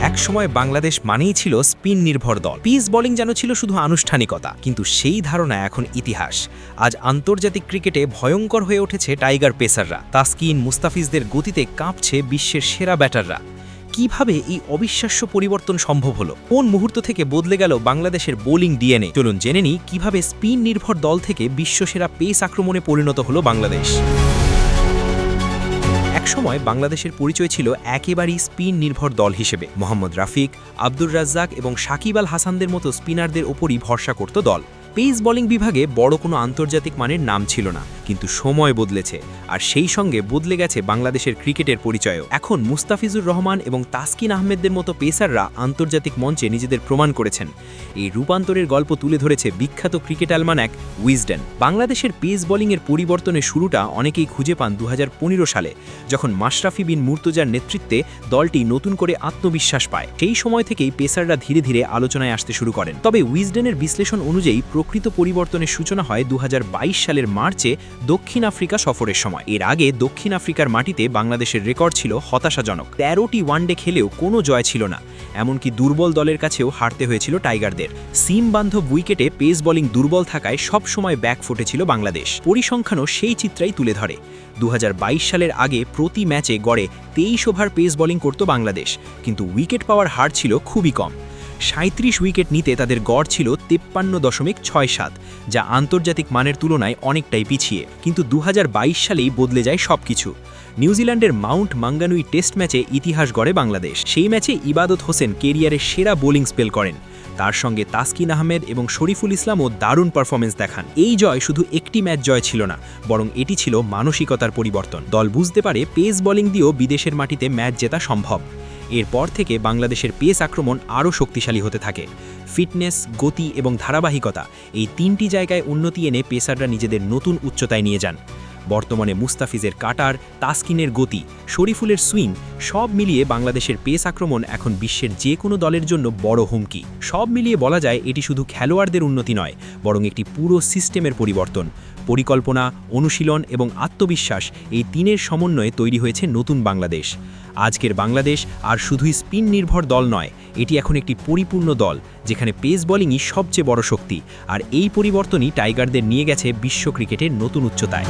একসময় বাংলাদেশ মানেই ছিল স্পিন নির্ভর দল। পিস বোলিং যেন ছিল শুধু আনুষ্ঠানিকতা, কিন্তু সেই ধারণা এখন ইতিহাস। আজ আন্তর্জাতিক ক্রিকেটে ভয়ঙ্কর হয়ে উঠেছে টাইগার পেসাররা। তাসকিন, মুস্তাফিজদের গতিতে কাঁপছে বিশ্বের সেরা ব্যাটাররা। কিভাবে এই অবিশ্বাস্য পরিবর্তন সম্ভব হলো? কোন মুহূর্ত থেকে বদলে গেল বাংলাদেশের বোলিং ডিএনএ? চলুন জেনে নিই কিভাবে স্পিন নির্ভর দল থেকে বিশ্বসেরা পেস আক্রমণে পরিণত হলো বাংলাদেশ। একসময় বাংলাদেশের পরিচয় ছিল একেবারেই স্পিন নির্ভর দল হিসেবে। মোহাম্মদ রাফিক, আব্দুর রাজ্জাক এবং সাকিব আল হাসানদের মতো স্পিনারদের ওপরই ভরসা করত দল। পেস বোলিং বিভাগে বড় কোনো আন্তর্জাতিক মানের নাম ছিল না, কিন্তু সময় বদলেছে, আর সেই সঙ্গে বদলে গেছে বাংলাদেশের ক্রিকেটের পরিচয়ও। এখন মুস্তাফিজুর রহমান এবং তাসকিন আহমেদদের মতো পেসাররা আন্তর্জাতিক মঞ্চে নিজেদের প্রমাণ করেছেন। এই রূপান্তরের গল্প তুলে ধরেছে বিখ্যাত ক্রিকেট অ্যালমানাক উইজডেন। বাংলাদেশের পেস বোলিংয়ের পরিবর্তনের শুরুটা অনেকেই খুঁজে পান 2015 সালে, যখন মাশরাফি বিন মুর্তজার নেতৃত্বে দলটি নতুন করে আত্মবিশ্বাস পায়। সেই সময় থেকেই পেসাররা ধীরে ধীরে আলোচনায় আসতে শুরু করেন। তবে উইজডেনের বিশ্লেষণ অনুযায়ী প্রকৃত পরিবর্তনের সূচনা হয় 2022 সালের মার্চে দক্ষিণ আফ্রিকা সফরের সময়। এর আগে দক্ষিণ আফ্রিকার মাটিতে বাংলাদেশের রেকর্ড ছিল হতাশাজনক। 13টি ওয়ানডে খেলেও কোনো জয় ছিল না, এমনকি দুর্বল দলের কাছেও হারতে হয়েছিল টাইগারদের। সিম বান্ধব উইকেটে পেস বোলিং দুর্বল থাকায় সবসময় ব্যাক ফুটেছিল বাংলাদেশ। পরিসংখ্যানও সেই চিত্রাই তুলে ধরে। 2022 সালের আগে প্রতি ম্যাচে গড়ে 23 ওভার পেস বোলিং করত বাংলাদেশ, কিন্তু উইকেট পাওয়ার হার ছিল খুবই কম। 37 উইকেট নিতে তাদের গড় ছিল 53.67, যা আন্তর্জাতিক মানের তুলনায় অনেকটাই পিছিয়ে। কিন্তু 2022 সালেই বদলে যায় সবকিছু। নিউজিল্যান্ডের মাউন্ট মাঙ্গানুই টেস্ট ম্যাচে ইতিহাস গড়ে বাংলাদেশ। সেই ম্যাচে ইবাদত হোসেন কেরিয়ারের সেরা বোলিং স্পেল করেন। তার সঙ্গে তাসকিন আহমেদ এবং শরীফুল ইসলামও দারুণ পারফরমেন্স দেখান। এই জয় শুধু একটি ম্যাচ জয় ছিল না, বরং এটি ছিল মানসিকতার পরিবর্তন। দল বুঝতে পারে পেস বোলিং দিয়েও বিদেশের মাটিতে ম্যাচ জেতা সম্ভব। এরপর থেকে বাংলাদেশের পেস আক্রমণ আরও শক্তিশালী হতে থাকে। ফিটনেস, গতি এবং ধারাবাহিকতা, এই তিনটি জায়গায় উন্নতি এনে পেসাররা নিজেদের নতুন উচ্চতায় নিয়ে যান। বর্তমানে মুস্তাফিজের কাটার, তাসকিনের গতি, শরীফুলের সুইং সব মিলিয়ে বাংলাদেশের পেস আক্রমণ এখন বিশ্বের যে কোনো দলের জন্য বড় হুমকি। সব মিলিয়ে বলা যায় এটি শুধু খেলোয়াড়দের উন্নতি নয়, বরং একটি পুরো সিস্টেমের পরিবর্তন। পরিকল্পনা, অনুশীলন এবং আত্মবিশ্বাস, এই তিনের সমন্বয়ে তৈরি হয়েছে নতুন বাংলাদেশ। আজকের বাংলাদেশ আর শুধুই স্পিন নির্ভর দল নয়, এটি এখন একটি পরিপূর্ণ দল, যেখানে পেস বোলিংই সবচেয়ে বড় শক্তি। আর এই পরিবর্তনই টাইগারদের নিয়ে গেছে বিশ্ব ক্রিকেটের নতুন উচ্চতায়।